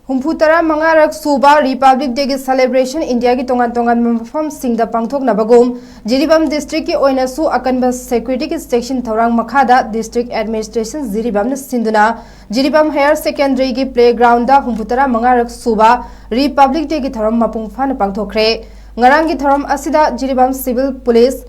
हुम्फुतरा मंगारक सूबा Republic Day की सेलिब्रेशन इंडिया की तोंगान तोंगान मफम सिंगदा पांगथोकनाबगुम जिरीबाम डिस्ट्रिक्ट की ओइनासु अकनबा सिक्योरिटी की सेक्शन थौरांग मखादा डिस्ट्रिक्ट एडमिनिस्ट्रेशन जिरीबाम सिंधुना जिरीबाम हायर सेकेंडरी की प्लेग्राउंड दा हुम्फुतरा मंगारक सूबा रिपब्लिक डे की थौरांग मपुंग फाना पांगथोखरे ngarang की थौरांग असिदा Jiribam civil police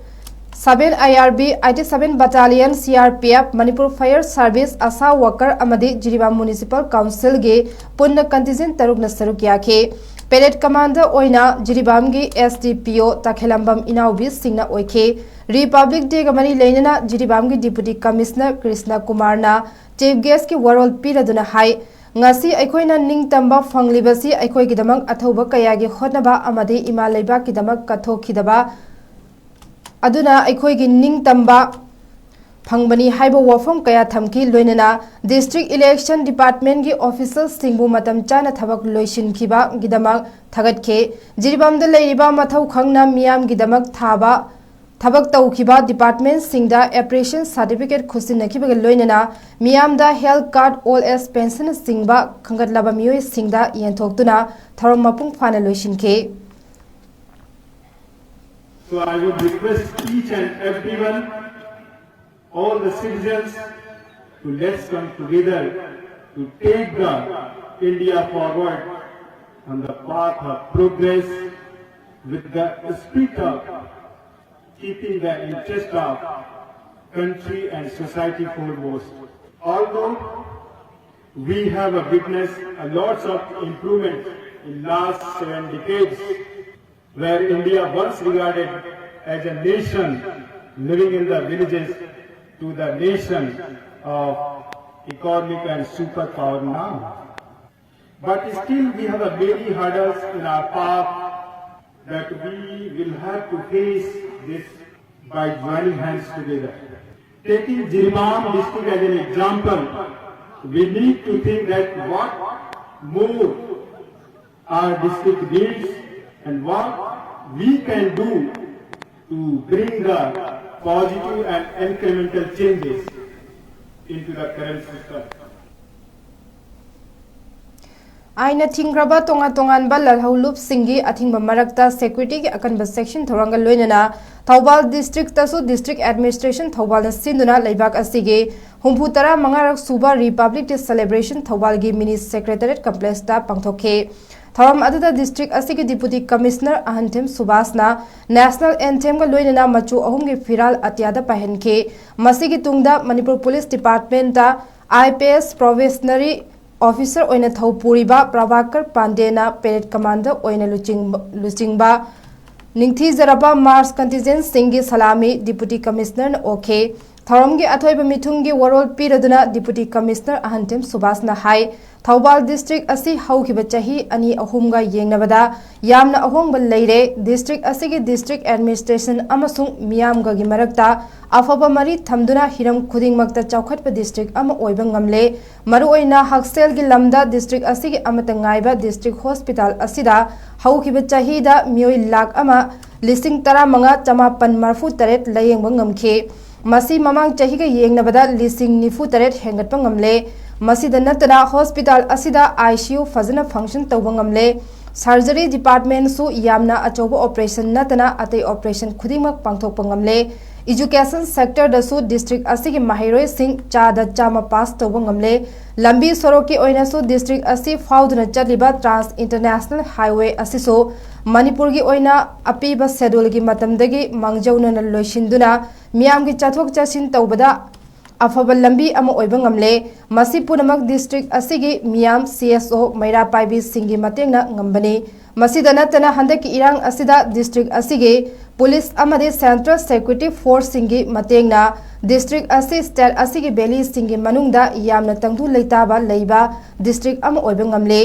7 IRB 87 Battalion CRPF Manipur Fire Service Asa Worker Amadi Jiribam Municipal Council ge Punna Contingent Tarukna Sarukyake Parade Commander Oina Jiribam ge SDPO Takhelambam Inaubi Singna Oike Republic Day Gamani Lenana Jiribam ge Deputy Commissioner Krishna Kumar na Chief Guest ki Warol Piraduna Hai ngasi aikoina ningtamba fanglibasi aikoi gidamak athoba kayagi khotnaba amadi ima leiba kidamak kathokhidaba aduna aikoi gi ningtamba fangbani haiba wafam kaya thamki loinana district election department gi officers singbu matam chana thabak loishin khiba gidamak thagatke jiribam da leiriba mathau khangna miyam gidamak thaba thabak tawkhiba department singda appreciation certificate khusin nakhiba loinana miyam da health card all as pension singba khangatlaba miyoi singda yenthokduna tharom mapung phana loishin ke. So I would request each and everyone, all the citizens, to let's come together to take the India forward on the path of progress with the spirit of keeping the interest of country and society foremost. Although we have witnessed a lots of improvement in last 7 decades, where India once regarded as a nation living in the villages to the nation of economic and superpower now. But still we have many hurdles in our path that we will have to face this by joining hands together. Taking Jiribam district as an example, we need to think that what more our district needs and what we can do to bring the positive and incremental changes into the current system. Aina thingraba tonga tongan ba lalhaulup singi athingba marakta security ki akanba section thorangal loinana Thoubal district tasu district administration Thoubal na sinduna laibak asige humputara mangarak suba republic day celebration Thoubal gi mini secretariat complex ta pangthokhe Thoram adada district asigi deputy commissioner Ahantem Subasna national anthem ga loinana machu ahum gi firal atyada pahenke masigi tungda Manipur police department ta IPS provisionary officer oina Thaupuriba Prabhakar Pandena parade commander oina luchingba Ningthi Zaraba Mars contingent Singi Salami Deputy Commissioner OK Thoramgi Athoiba Mitungi Warol Piraduna Deputy Commissioner Ahantem Subasna Hai Thoubal district asi haukiba chahi ani ahumga yengnabada yamna ahongba leire district asigi district administration amasung miyamga gi marakta afaba mari thamduna hiram khudingmakta chaukhatpa district ama oiba ngamle maru oina haksel gi lamda district asigi amata ngaiba district hospital asida haukiba chahi da mioi lakh ama listing tara manga chamapan marfu taret layengba ngamkhe masi mamang chahi ga yengnabada listing nifu taret hengatpa ngamle masida natana hospital asida ICU fazana function tawba ngamle surgery department su yamna achoba operation natana atei operation khudingmak pangthokpa ngamle education sector da su district asigi mahiroi sing chada chama pass tawba ngamle lambi soroki oina su district asi fauduna chaliba trans international highway asiso manipur gi oina apiba schedule gi matamdagi mangjauna na loishinduna miyam gi chathok chasin tawbada afaba lambi ama oiba ngamle masi punamak district asigi miyam CSO maira paibi singi matengna ngambani masida natana handaki irang asida district asigi police amade central security force singi matengna district asi state asigi beli singi manungda yamna tangdu leitaba leiba district ama oiba ngamle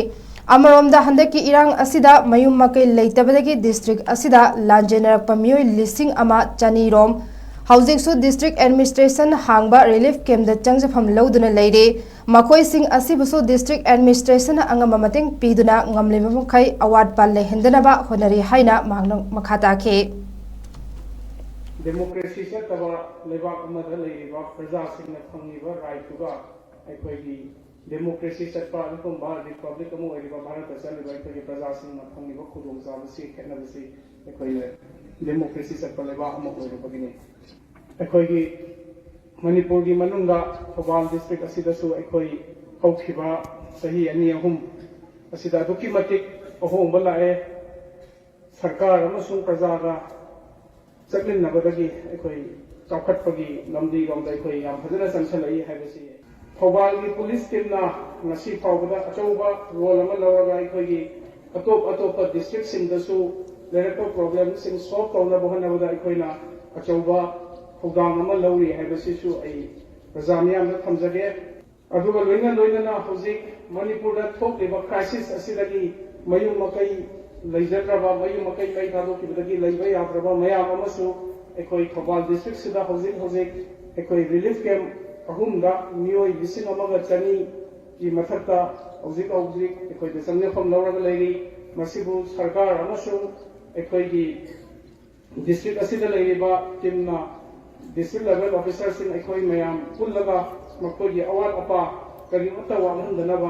amaromda handaki irang asida mayum makai leitabadagi district asida lanjenarakpa miyoi lising ama chani rom Housing su district administration hangba relief camp da changjafam lauduna leire makoi sing asibusu district administration angama mateng piduna ngamleba mkhai award pal lehendana ba honari haina makhata ke democracy se taba lebak amada leiba praja sing na phangiba right to ga aikoi gi democracy चटपा republic Bharat चल प्रजा फंग खुदचाबी खेनबी democracy Chatap लेबागने Manipur की Thoubal district सही अनी अहम अहोंब लाए सरकार प्रजा का चलनबदी चौखटपी लंबीरों फजन चंसलई थौबाल की पुलिस टीम फाउद अचौब रोल अतोप अतोप डिस्ट्रिक्ट लेरप प्रॉब्लम सॉल्व तौनब होना अचौब थौदांग लौरी है प्रजा मैं थमजगे लोनना मणिपुर क्राइसिस मयू मकई लेजद्रब मयू मकई मई थादोब याद्रब मैम थौबाल डिस्ट्रिक्ट रिलीफ कैम्प अहूम मियोई 1,200 की मथक चंगफम लौर लेरी सरकार district team district level officer मैम पुलगा मखोई अवाट अपा करीमत वाहनदनब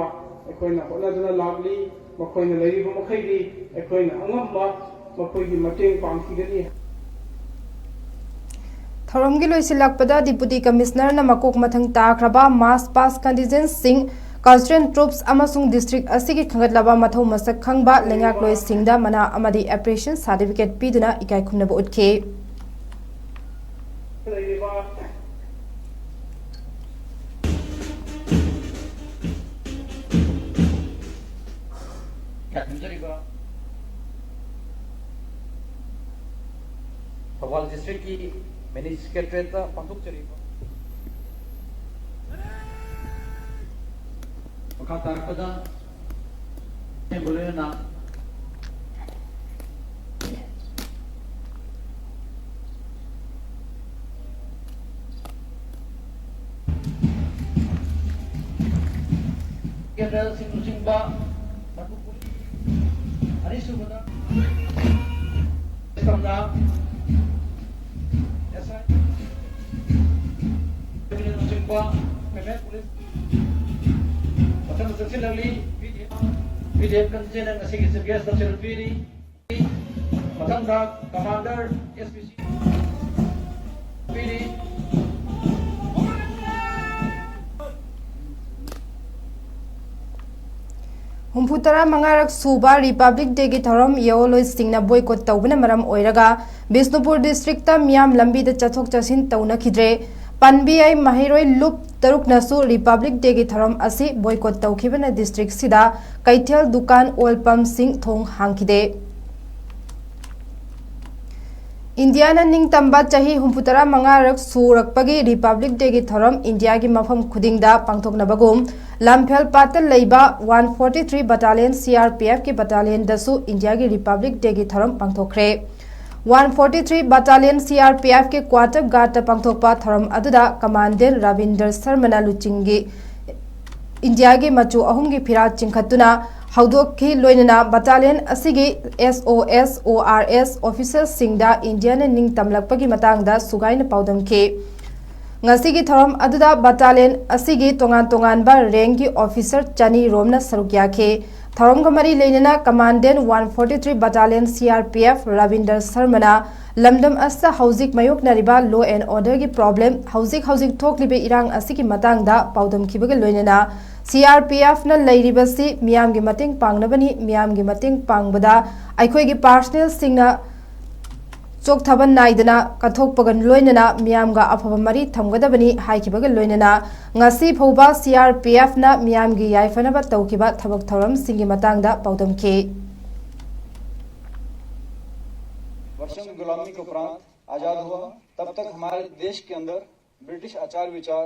होना लाली मखैदी अगम मखोई पाखीगनी थौरमगी लोइसिलकपदा डिप्यूटी कमिश्नर न मकोक मथंग ताख्रबा march past contingent Singh cultural troupes अमसुंग डिस्ट्रिक्ट असि खंगतलबा मथौ मसक खंगबा लेंगाक लोइ सिंहदा मना अमदी एप्रिशिएशन सर्टिफिकेट पीदुना इकाई खुमनब उठखे थौबाल डिस्ट्रिक्ट की मैनेज सेक्रेटरीट पांथोक्चरीबा मखा तारकदा बोलेना केंद्र सिंगबा अरिसुबदा समना कमांडर एसपीसी हुम्फुतरा मंगारक सूबा रिपब्लिक डे की थौरम योलोइ सिंगना बॉयकॉट तौबना मरम ओइरगा बिष्णुपुर डिस्ट्रिक्ट मियाम लंबी चथोक चसिन तौनखिद्रे पनबीआई महिरोई लुप तरुक नसु रिपब्लिक डे की थौरम असि बॉयकॉट तौखिबना डिस्ट्रिक्ट सिदा कैथेल दुकान ओल पंप सिंह थोंग हांखिदे इंडिया निंगतंबा चाही हुम्फुतरा मंगारक सूरकपगी रिपब्लिक डे की थौरम इंडिया की मफम खुदिंगदा पांथोकनबगुम लामफेल पातल लेबा 143 बटालियन सीआरपीएफ की बटालियन दसु इंडिया की रिपब्लिक डे की थौरम पांथोखरे 143 बटालियन सीआरपीएफ के क्वार्टर गार्ड पांथोकपा थौरम अदुदा कमांडेंट रविंदर शर्मा लुचिंगी इंडिया की मचु अहुम की फिरा चिंखतुना हौदोकी लोइनना बटालियन असिगी SOS ORS ऑफिसर सिंगदा इंडिया ने निंग तमलकपगी मतांगदा सुगाइन पाउदमखे ngasi thoram aduda battalion asigi tongan tongan ba rank ki officer chani romna saruk yakhe thoram ga mari leinana commandant 143 battalion CRPF Ravinder Sharma lamdam asta hauzik mayok nariba law and order ki problem hauzik thoklibe irang asigi matang da paudam khibaga loinana CRPF na leiribasi miyam gi mating pangnabani miyam gi mating pangbada aikhoi gi personnel singna चोक थबन नाइदना कथोकपगन लोइनना मियामगा अफब मरी थमगदबनी हाइखिबगा लोइनना ngasi phauba CRPF na मियामगी याइफनबा तौखिबा थबक थौरम सिंगी मतंगदा पाउदमखे वर्षों की गुलामी के उपरांत आजाद हुआ तब तक हमारे देश के अंदर ब्रिटिश आचार विचार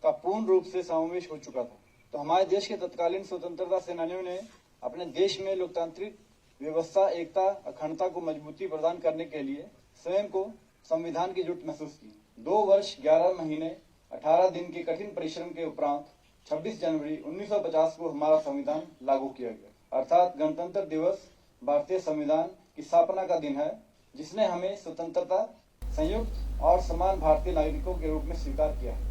का पूर्ण रूप से समावेश हो चुका था। तो हमारे देश के तत्कालीन स्वतंत्रता सेनानियों ने अपने देश में लोकतांत्रिक व्यवस्था एकता अखंडता को मजबूती प्रदान करने के लिए स्वयं को संविधान की जुट महसूस की। 2 वर्ष 11 महीने 18 दिन के कठिन परिश्रम के उपरांत 26 जनवरी 1950 को हमारा संविधान लागू किया गया, अर्थात गणतंत्र दिवस भारतीय संविधान की स्थापना का दिन है, जिसने हमें स्वतंत्रता, संयुक्त और समान भारतीय नागरिकों के रूप में स्वीकार किया है।